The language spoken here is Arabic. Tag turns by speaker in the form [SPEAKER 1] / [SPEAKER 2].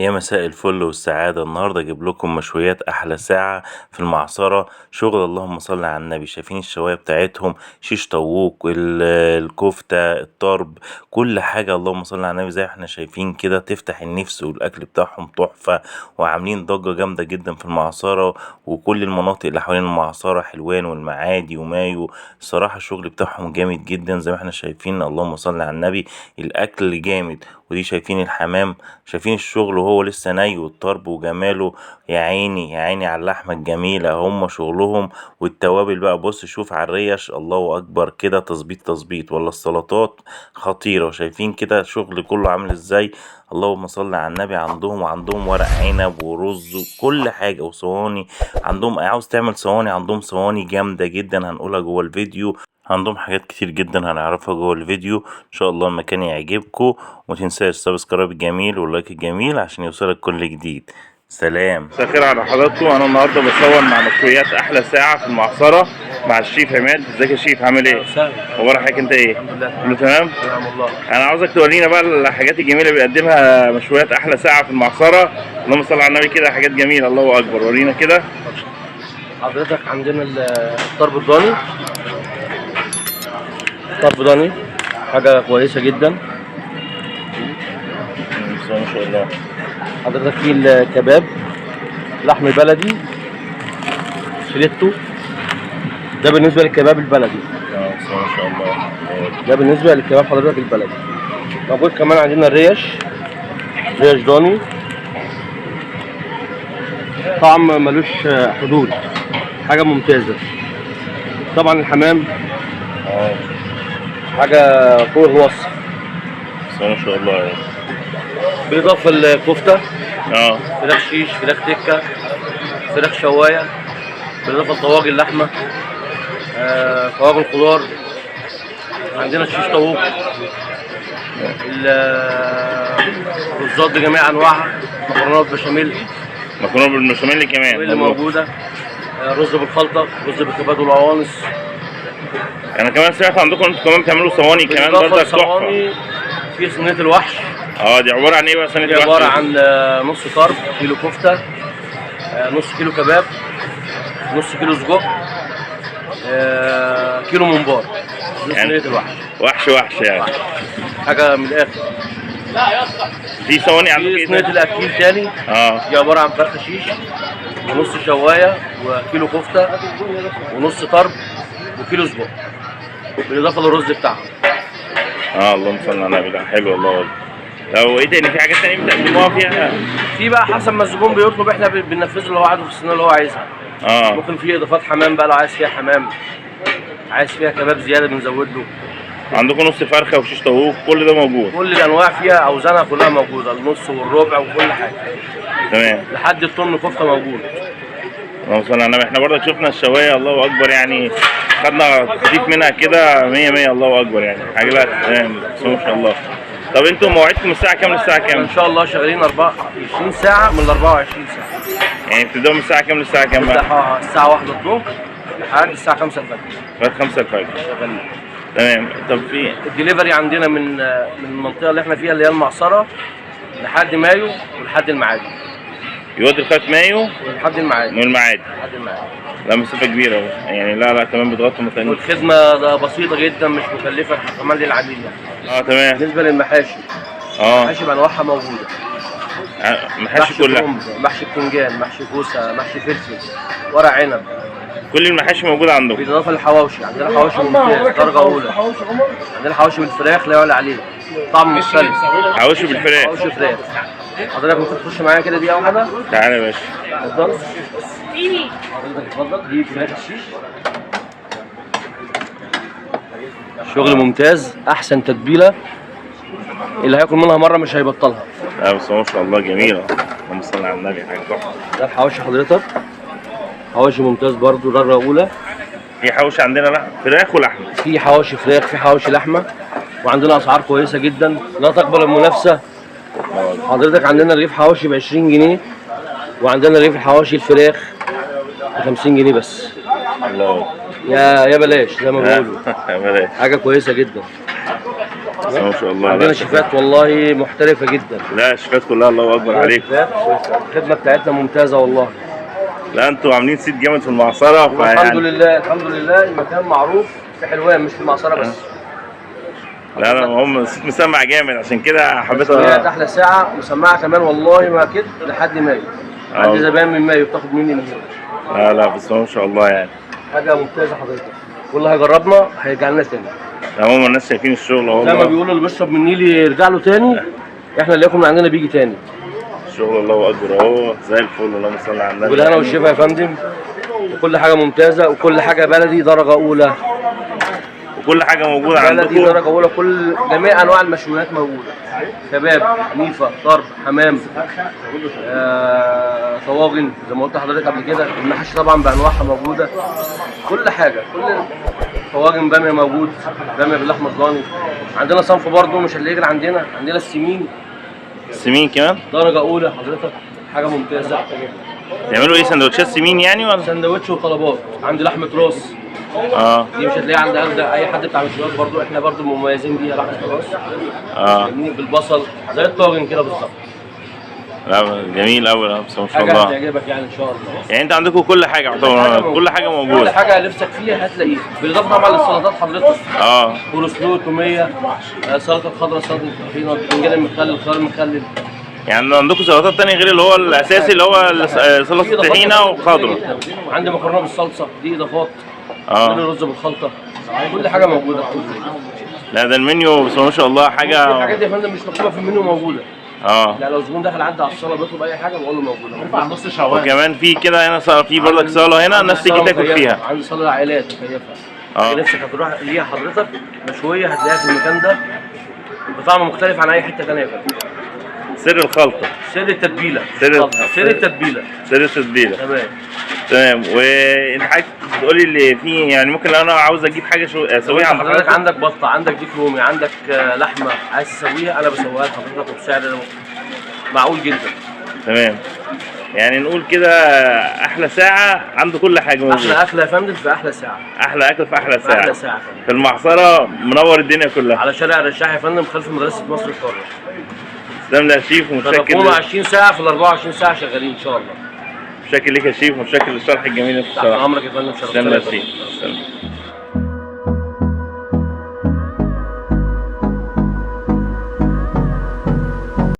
[SPEAKER 1] يا مساء الفل والسعادة. النهاردة أجيب لكم مشويات أحلى ساعة في المعصرة. شغل اللهم صل على النبي. شايفين الشواية بتاعتهم؟ شيش طاووق، الكفتة، الطرب، كل حاجة اللهم صل على النبي زي ما احنا شايفين كده تفتح النفس، والأكل بتاعهم تحفة. وعاملين ضجة جامدة جدا في المعصرة وكل المناطق اللي حوالين المعصرة، حلوان والمعادي ومايو. الصراحة الشغل بتاعهم جامد جدا زي ما احنا شايفين اللهم صل على النبي. الأكل جامد. ودي شايفين الحمام، شايفين الشغل وهو لسه ني، والطرب وجماله. يا عيني يا عيني على اللحمة الجميلة، هم شغلهم. والتوابل بقى بص شوف على الريش، الله أكبر كده، تظبيط تظبيط. ولا السلطات خطيرة، وشايفين كده الشغل كله عامل ازاي. اللهم صل على النبي. عندهم ورق عنب ورز وكل حاجة وصواني. عندهم عاوز تعمل صواني، عندهم صواني جامدة جدا هنقولها جوه الفيديو. عندهم حاجات كتير جدا هنعرفها جوه الفيديو ان شاء الله. المكان يعجبكم، ومتنساش السبسكرايب الجميل واللايك الجميل عشان يوصلك كل جديد. سلام. مساء الخير على حضراتكم. انا النهارده بصور مع مشويات احلى ساعه في المعصره مع الشيف عماد. ازيك يا شيف؟ عامل ايه؟ اخبار حضرتك انت ايه؟
[SPEAKER 2] الحمد لله
[SPEAKER 1] كله تمام؟
[SPEAKER 2] نعم والله.
[SPEAKER 1] انا عاوزك تورينا بقى الحاجات الجميله اللي بيقدمها مشويات احلى ساعه في المعصره. اللهم صل على النبي كده، حاجات جميله الله اكبر. ورينا كده.
[SPEAKER 2] حضرتك عندنا الطرب الضاني. الطرب ضاني حاجة كويسة جدا.
[SPEAKER 1] ما شاء الله.
[SPEAKER 2] حضرتك في الكباب لحم بلدي فيليتو، ده بالنسبة للكباب البلدي.
[SPEAKER 1] ما شاء الله.
[SPEAKER 2] ده بالنسبة للكباب حضرتك البلدي. موجود كمان عندنا الريش ضاني، طعم ملوش حدود، حاجة ممتازة. طبعا الحمام حاجة فوق الوصف.
[SPEAKER 1] ما شاء الله.
[SPEAKER 2] بالإضافة للكفتة،
[SPEAKER 1] اه
[SPEAKER 2] فراخ شيش، فراخ تكة، فراخ شواية، بالإضافة لطواجن اللحمة، طواجن خضار. عندنا الشيش طاووق، الرزات بجميع أنواعها، مكرونات بشاميل.
[SPEAKER 1] مكرونه بالبشاميل كمان
[SPEAKER 2] اللي موجودة، رز بالخلطة، رز بالكبد والعوانس.
[SPEAKER 1] انا كمان سمعت عندكم انتوا كمان بتعملوا صواني كمان برضك تحفه.
[SPEAKER 2] صواني في صينية الوحش.
[SPEAKER 1] دي عباره عن ايه بقى صينيه الوحش؟
[SPEAKER 2] عبارة عن نص طرب، كيلو كفتة، نص كيلو كباب، نص كيلو سجق، كيلو ممبار. دي
[SPEAKER 1] يعني
[SPEAKER 2] صينية الوحش.
[SPEAKER 1] وحش يعني.
[SPEAKER 2] حاجة من الآخر.
[SPEAKER 1] في صواني عندكم
[SPEAKER 2] في صينية الأكيل تاني. دي عبارة عن فرخ شيش ونص شواية وكيلو كفتة ونص طرب وكيلو سجق، بالإضافة للرز بتاعهم.
[SPEAKER 1] اللهم صل على النبي. لا حلو الله. لو ايه تاني؟ في حاجات تانية بتقدموها فيها؟
[SPEAKER 2] في بقى حسب ما الزبون بيطلب احنا بننفذ له اللي هو عايزه في الصينية اللي هو عايزها. ممكن في إضافات حمام بقى، لو عايز فيها حمام، عايز فيها كباب زيادة بنزود له.
[SPEAKER 1] عندكم نص فرخة وشيش طاووق، كل ده موجود؟
[SPEAKER 2] كل الأنواع فيها، أوزانها كلها موجودة، النص والربع وكل حاجة.
[SPEAKER 1] تمام.
[SPEAKER 2] لحد الطن كفتة موجود.
[SPEAKER 1] اللهم صل على النبي. احنا برضك شفنا الشوايه الله اكبر، يعني خدنا تضيف منها كده 100 الله اكبر، يعني حاجه. لا تمام ما شاء الله. طب انتوا مواعيدكم الساعه كام للساعه كام؟
[SPEAKER 2] ان شاء الله شغالين 24 ساعه من ال 24 ساعه.
[SPEAKER 1] يعني بتبداوا من الساعه كام للساعه كام بقى؟
[SPEAKER 2] الساعه 1 الظهر لحد الساعه 5 الفجر.
[SPEAKER 1] لغايه 5 الفجر
[SPEAKER 2] شغالين.
[SPEAKER 1] تمام. طب في
[SPEAKER 2] الدليفري عندنا من المنطقه اللي احنا فيها اللي هي المعصره لحد مايو ولحد المعادي.
[SPEAKER 1] يودي لغايه مايو
[SPEAKER 2] لحد المعادي.
[SPEAKER 1] من المعادي.
[SPEAKER 2] لحد المعادي.
[SPEAKER 1] لا مسافه كبيره اهو يعني. لا تمام. بتغطوا مكان.
[SPEAKER 2] والخدمه بسيطه جدا، مش مكلفه كمان للعميل يعني.
[SPEAKER 1] تمام.
[SPEAKER 2] بالنسبه للمحاشي، المحاشي بانواعها موجوده.
[SPEAKER 1] محاشي كلها؟
[SPEAKER 2] محشي بتنجان، محشي كوسه، محشي فلفل، ورق عنب.
[SPEAKER 1] كل المحاشي موجوده عندكم؟
[SPEAKER 2] بالاضافه للحواوشي، عندنا حواوشي ممتاز درجه اولى. عندنا حواوشي بالفراخ لا يعلى عليه، طعم مختلف.
[SPEAKER 1] حواوشي بالفراخ؟
[SPEAKER 2] حواوشي فراخ. حضرتك ممكن تخش معايا كده دقيقه واحده؟
[SPEAKER 1] تعالى يا باشا.
[SPEAKER 2] اتفضل. حضرتك اتفضل. دي فراخ الشيش، شغل ممتاز، احسن تتبيله، اللي هياكل منها مره مش هيبطلها.
[SPEAKER 1] لا بس ما شاء الله جميله. اللهم صل على النبي. حاجه تحفه.
[SPEAKER 2] ده الحواوشي حضرتك، حواوشي ممتاز برضو درجه اولى.
[SPEAKER 1] في حواوشي عندنا فراخ ولحمه؟
[SPEAKER 2] في حواوشي فراخ، في حواوشي لحمه، وعندنا اسعار كويسه جدا لا تقبل المنافسه. حضرتك عندنا رغيف حواوشي ب 20 جنيه، وعندنا رغيف الحواوشي الفراخ ب 50 جنيه بس.
[SPEAKER 1] الله.
[SPEAKER 2] يا بلاش زي ما بيقولوا.
[SPEAKER 1] بلاش.
[SPEAKER 2] حاجه كويسه جدا.
[SPEAKER 1] بسم الله ما شاء الله.
[SPEAKER 2] عندنا شيفات والله محترفه جدا.
[SPEAKER 1] لا الشيفات كلها الله اكبر عليك.
[SPEAKER 2] الخدمه بتاعتنا ممتازه والله.
[SPEAKER 1] لا انتوا عاملين صيت جامد في المعصره.
[SPEAKER 2] الحمد لله الحمد لله، المكان معروف في حلوان مش في المعصره بس.
[SPEAKER 1] لا لا هم مسمع جامد عشان كده حبيت
[SPEAKER 2] احلى ساعه مسمعه كمان والله ما كده لحد مايو. عندي زبائن من مايو بتاخد مني من هنا.
[SPEAKER 1] لا لا بس ما شاء الله يعني
[SPEAKER 2] حاجه ممتازه حضرتك، واللي هيجربنا هيرجع لنا تاني.
[SPEAKER 1] هم الناس شايفين الشغل اهو
[SPEAKER 2] زي ما بيقولوا اللي بيشرب من النيل يرجع له تاني، احنا اللي ياكل من عندنا بيجي تاني.
[SPEAKER 1] الشغل الله اكبر اهو زي الفل. اللهم صل على النبي.
[SPEAKER 2] بالهنا والشفا يا فندم، وكل حاجه ممتازه وكل حاجه بلدي درجه اولى.
[SPEAKER 1] وكل حاجه موجوده عندكم.
[SPEAKER 2] بلدي درجه اولى، كل جميع انواع المشويات موجوده. كباب، نيفه، طرب، حمام، طواجن زي ما قلت لحضرتك قبل كده. المحاشي طبعا بانواعها موجوده. كل حاجه، كل طواجن باميه موجود، باميه باللحمه الضاني. عندنا صنف برضه مش اللي يجري عندنا السمين.
[SPEAKER 1] السمين كمان
[SPEAKER 2] درجه اولى حضرتك، حاجه ممتازه.
[SPEAKER 1] تعملوا ايه سندوتشات سمين يعني ولا؟
[SPEAKER 2] سندوتش وطلبات. عندي لحمه راس. دي مش هتلاقيها عند اي حد بتاع مشويات برضه، احنا برضه مميزين بيها لحمه راس. بالبصل زي الطاجن كده بالظبط.
[SPEAKER 1] لا جميل قوي بس ما شاء
[SPEAKER 2] حاجه
[SPEAKER 1] الله.
[SPEAKER 2] هتعجبك يعني ان شاء الله.
[SPEAKER 1] يعني انت عندكم كل حاجه يعتبر، كل حاجه موجوده.
[SPEAKER 2] كل حاجه نفسك فيها هتلاقيها، بالاضافه طبعا للسلطات حضرتك. كولسلو، توميه، سلطه خضراء، سلطه طحينه، بتنجان مخلل، خيار مخلل.
[SPEAKER 1] يعني عندكم سلطات تانية غير اللي هو الاساسي اللي هو سلطه الطحينه وخضره.
[SPEAKER 2] عندي مكرونه بالصلصه دي اضافات. عندنا رز بالخلطه، كل حاجه موجوده.
[SPEAKER 1] لا ده المنيو بس ما شاء الله حاجه.
[SPEAKER 2] الحاجات دي يا فندم مش مكتوبه في المنيو موجوده. لا لو زبون دخل عدى على الصاله بيطلب اي حاجه بقول له موجوده.
[SPEAKER 3] نص شوال.
[SPEAKER 1] وكمان في كده هنا في برضك صاله هنا الناس تيجي تاكل فيها.
[SPEAKER 2] عندي صاله العائلات مكيفه. نفسك هتروح ليها حضرتك مشويه هتلاقيها في المكان ده بطعم مختلف عن اي حته ثانيه يا فندم.
[SPEAKER 1] سر الخلطه،
[SPEAKER 2] سر التتبيله،
[SPEAKER 1] سر
[SPEAKER 2] التتبيله،
[SPEAKER 1] سر التتبيله.
[SPEAKER 2] تمام.
[SPEAKER 1] وانت حضرتك بتقولي اللي فيه يعني ممكن لو انا عاوز اجيب حاجه اسويها عند
[SPEAKER 2] حضرتك. عندك بطه، عندك ديك رومي، عندك لحمه عايز تسويها انا بسويها لحضرتك وبسعر معقول جدا.
[SPEAKER 1] تمام. يعني نقول كده احلى ساعه عنده كل حاجه موجوده.
[SPEAKER 2] احلى اكل يا فندم في احلى ساعه.
[SPEAKER 1] احلى اكل في احلى ساعه.
[SPEAKER 2] احلى ساعه فندم.
[SPEAKER 1] في المعصره منور الدنيا كلها.
[SPEAKER 2] على شارع الرشاح يا فندم خلف مدرسه مصر الحره.
[SPEAKER 1] تسلم لي يا شيف ومتشكر.
[SPEAKER 2] تليفونه 20 ساعه في ال 24 ساعه شغالين ان شاء الله.
[SPEAKER 1] متشكر ليك يا شيف ومتشكر للشرح الجميل اللي
[SPEAKER 2] تحت امرك يا فندم.
[SPEAKER 1] تسلم لي يا شيف.